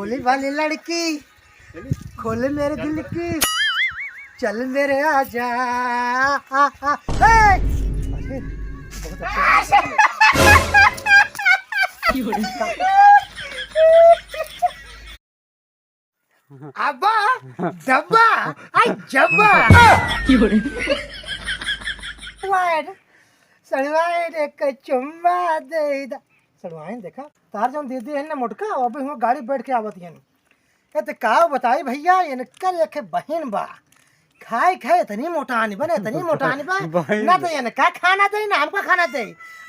भोली भाली लड़की खोले मेरे दिल की, चल मेरे आजा। बहुत अच्छा। अब्बा डब्बा आई जब्बा सड़वाइन एक चुम्मा दे दा। सड़वाइन देखा तार जौन दीदी है ना मोटका अभी हुआ गाड़ी बैठ के आवत है ये तो का बताई भैया इनकर एक बहन बा खाए खाए इतनी मोटानी बने इतनी मोटानी बा ना तो इनका खाना दे ना हमका खाना दे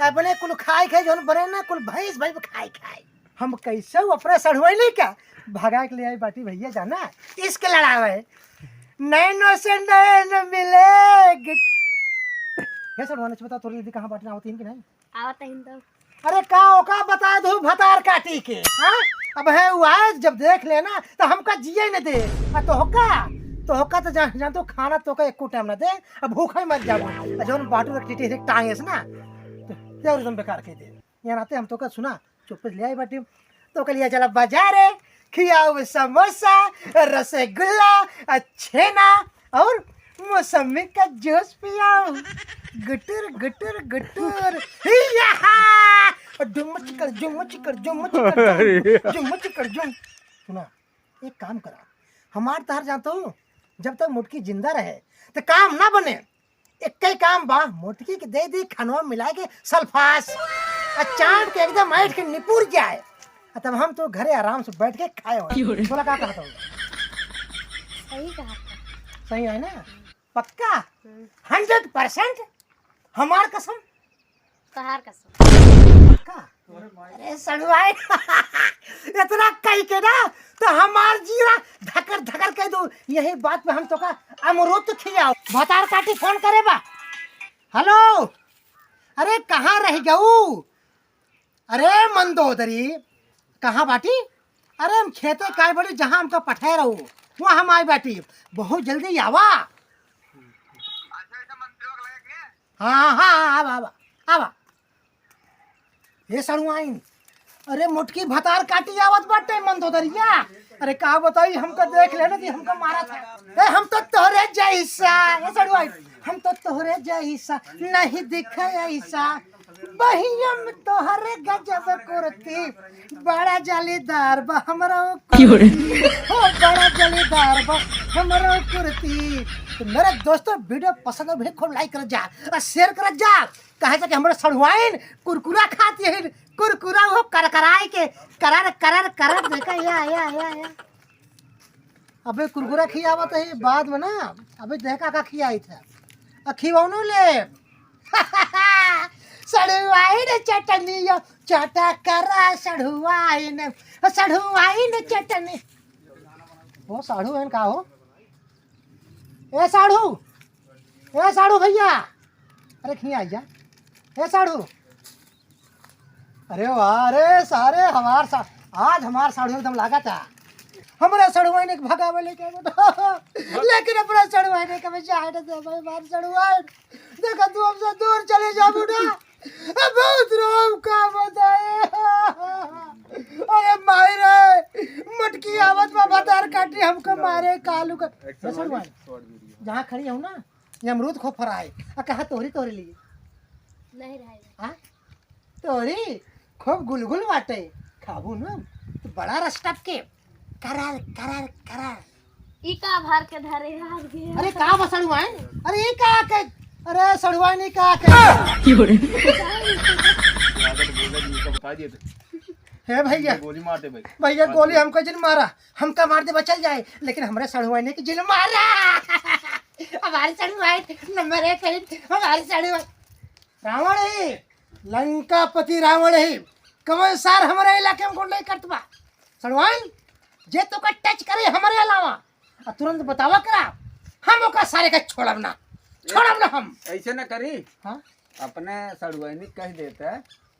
अपने कुल खाए खाए जौन बने ना कुल भैंस भाई खाए खाए हम कैसे अपने सड़वाइनी का भगा के ले आई बाटी भैया जाना इसके लड़ावे नैनो से नैन मिले। हे सड़वाने बता तोरी दीदी कहाँ बाटना होती है कि नहीं आवत है अरे का ओका बता दो भतार काटी के हाँ अब है वो जब देख लेना तो हमका जिये न दे तो होका तो जान तो खाना तो का एको टाइम ना दे अब भूखा ही मर जाबो जौन बाटू रख टीटी टांगे से ना तो एकदम बेकार के दे यहाँ आते हम तो का सुना चुप ले आई बाटी तो कल चला बाजारे खियाओ समोसा रसगुल्ला छेना और मौसमी का जूस पियाओ गुटर गुटर गुटर सुना एक काम करा हमार तार जानता हूँ जब तक मुटकी जिंदा रहे तो काम ना बने एक ही काम बा मुटकी के दे दी खनवा मिला के सल्फास चाट के एकदम ऐठ के निपुर जाए तब हम तो घरे आराम से बैठ के खाए बोला क्या कहता हूँ सही कहा सही है ना पक्का 100% हमार कसम तहार कसम पक्का अरे सड़वाए इतना कही के ना तो हमार जीरा धकर धकर कह दो यही बात पे हम तो का अमरूद तो खियाओ भतार काटी फोन करे बा हेलो अरे कहाँ रह जाऊ अरे मंदोदरी कहाँ बाटी अरे हम खेते काय बड़ी जहाँ हमका पठाए रहो वहाँ हम आई बाटी बहुत जल्दी आवा हाँ हाँ आवा आवा आवा ये सड़ुआइन अरे मुटकी भतार काटी आवत बाटे मंदोदरिया अरे का बताई हमका देख लेना कि हमका मारा था हम तो तोहरे जैसा ये सड़ुआइन हम तो तोहरे जैसा नहीं दिखा ऐसा बहियम तोहरे गजब कुर्ती बड़ा जालीदार बा हमरो हो बड़ा जालीदार बा हमरो कुर्ती तो मेरे दोस्तों वीडियो पसंद है खूब लाइक कर जा और शेयर कर जा कहे कि हमारे सड़वाइन कुरकुरा खाती है कुरकुरा वो करकराई के करार करार करार देखा या अबे कुरकुरा खियावा तो ही बाद में ना अबे देखा का खियाई था खिवाउनो ले सड़ुआइन चटनी चटा करा सड़ुआइन चटनी वो साढ़ू है का हो ए साढ़ू भैया अरे खी आई जा ए साढ़ू अरे वाह अरे सारे आज हमार साढ़ू एकदम लागा था हमारा सड़ुआइन के भगावे लेके लेकिन अपना सड़ुआइन के जाए दे भाई मार सड़ुआइन देखा तू हमसे दूर चले जा बेटा बहुत रोम का बताए अरे मारे मटकी आवत में बदार काटी हमको मारे कालू का जहाँ खड़ी हूँ ना ये अमरूद खूब फराए कहा तोरी लिए नहीं रहे हाँ तोरी खूब गुलगुल बाटे खाबू ना तो बड़ा रस्टप के करार करार करार ई का भर के धरे हार गया अरे का बसड़ुआइन अरे ये का के अरे सड़ुआइन नहीं का के बता दिए है भैया गोली मारते भाई भैया गोली हमको जिन मारा हमका मार दे बचल जाए लेकिन हमारे सड़ुआइन की जिन मारा हमारे सड़ुआइन नंबर 1 हमारे सड़ुआइन रावण है लंकापति रावण है कमल सार हमारे इलाके में गुंडे करतबा सड़ुआइन जे तो का टच करे हमारे अलावा तुरंत बतावा करा हम ओका सारे का छोड़ब ना हम ऐसे न करी हाँ अपने सड़ुआइनी कह देते है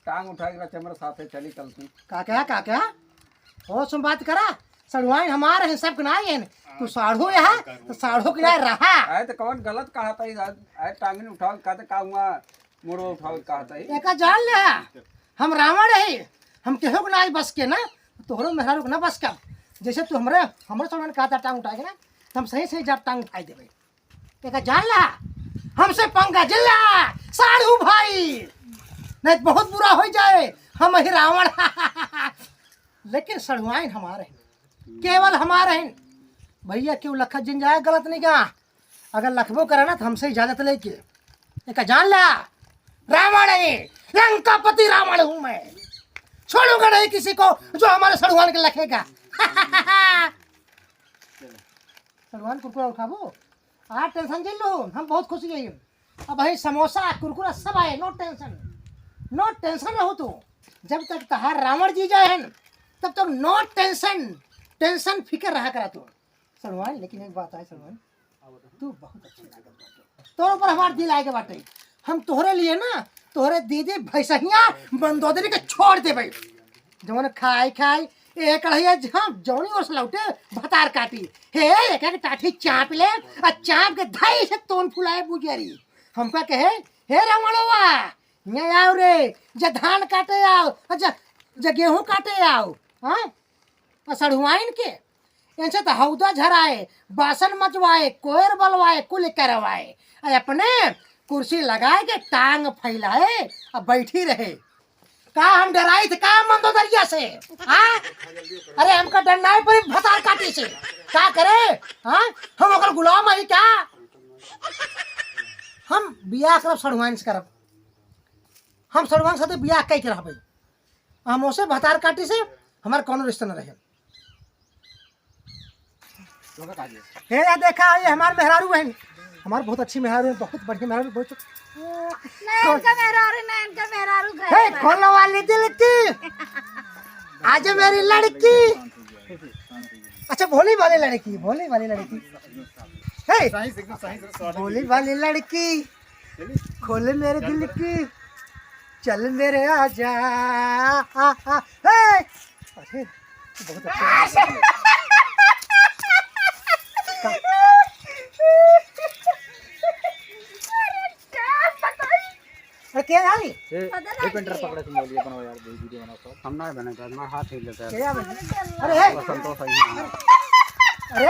टांग उठा के चमर साथे चली कल तू का क्या हो सुन बात करा सड़ुआइन हमारे हैं सब ना है तू साढ़ू यहाँ तो साढ़ू के ना रहा आए तो कौन गलत कहा था आए टांग उठाओ कहते का हुआ मुड़ो उठाओ कहा था एका जान ले हम रावण है हम केहो के ना बस के ना तोहरो मेहरा रुक ना बस का जैसे तू हमरे सामान कहा था टांग उठाएगा ना, तो हम सही सही जब टांग उठाई देवे। देखा जान ला, हमसे पंगा जिल्ला साढ़ू भाई, नहीं तो बहुत बुरा हो जाए। हम ही रावण लेकिन सड़ुआइन हमारे हैं, केवल हमारे हैं भैया। क्यों लखा जिन जाए गलत नहीं कहा, अगर लखबो करे ना तो हमसे इजाजत लेके। देखा जान ला, रावण है, लंकापति रावण हूं मैं, छोड़ूंगा नहीं किसी को जो हमारे सड़ुआन के लखेगा। सड़ुआन कुरकुरा उठाबो, आज टेंशन झेल लो, हम बहुत खुशी है। अब भाई समोसा कुरकुरा सब आए, नो टेंशन रहो तू। जब तक तहार रावण जी जाए तब तक नो टेंशन फिक्र रहा करा तू सड़ुआन। लेकिन एक बात है सड़ुआन, तू बहुत अच्छी लागत बाटे, तोर पर हमार दिल आएगा बाटे। हम तोहरे लिए ना तोहरे दीदी भैंसिया मंदोदरी के छोड़ दे भाई। जवन खाई एक कढ़ैया जौनी और लौटे भतार काटी हे एक एक टाठी चाप ले और चाप के धाई से तोन फुलाए बुजरी। हमका कहे हे रावणवा यहाँ आओ रे, जे धान काटे आओ, जे गेहूं काटे आओ। हाँ सड़ुआइन के इनसे तो हौदा झराए, बासन मचवाए, कोयर बलवाए, कुल करवाए, अपने कुर्सी लगाए के टांग फैलाए और बैठी रहे। का हम डराई थे का मंदोदरिया से? हाँ अरे हमका डरना है पर भतार काटी से क्या करे? हाँ हम अगर गुलाम है क्या? हम बियाह करब सड़ुआइन से करब, हम सड़ुआइन साथे बियाह कई करब भाई। हम उसे भतार काटी से हमार कोनो रिश्ता न रहे। ये देखा ये हमार मेहरारू बहन, हमार बहुत अच्छी मेहरारू है, बहुत बढ़िया मेहरारू, बहुत खोलने वाली दिल की आज मेरी लड़की। अच्छा भोली वाली लड़की, भोली वाली लड़की, भोली वाली लड़की खोल मेरे दिल की, चल मेरे आजा। अरे बहुत अच्छा क्या आई? एक मिनट पकड़े तुम बोलिए बनाओ यार, वीडियो बनाओ सब। हम ना बनेगा, मैं हाथ हिल लेता है। अरे संतोष है। अरे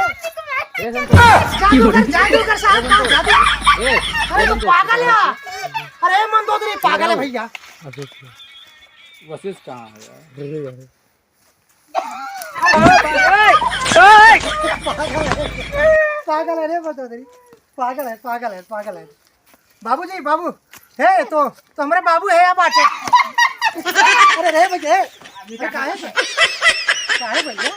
ये जादू कर साहब का जादू। अरे तो पागल है, अरे मंदोदरी पागल है भैया। वशिष्ठ कहाँ है यार? पागल है रे मंदोदरी, पागल है। बाबूजी बाबू है तो हमारे बाबू है या बाटे। अरे रे भैया काहे भैया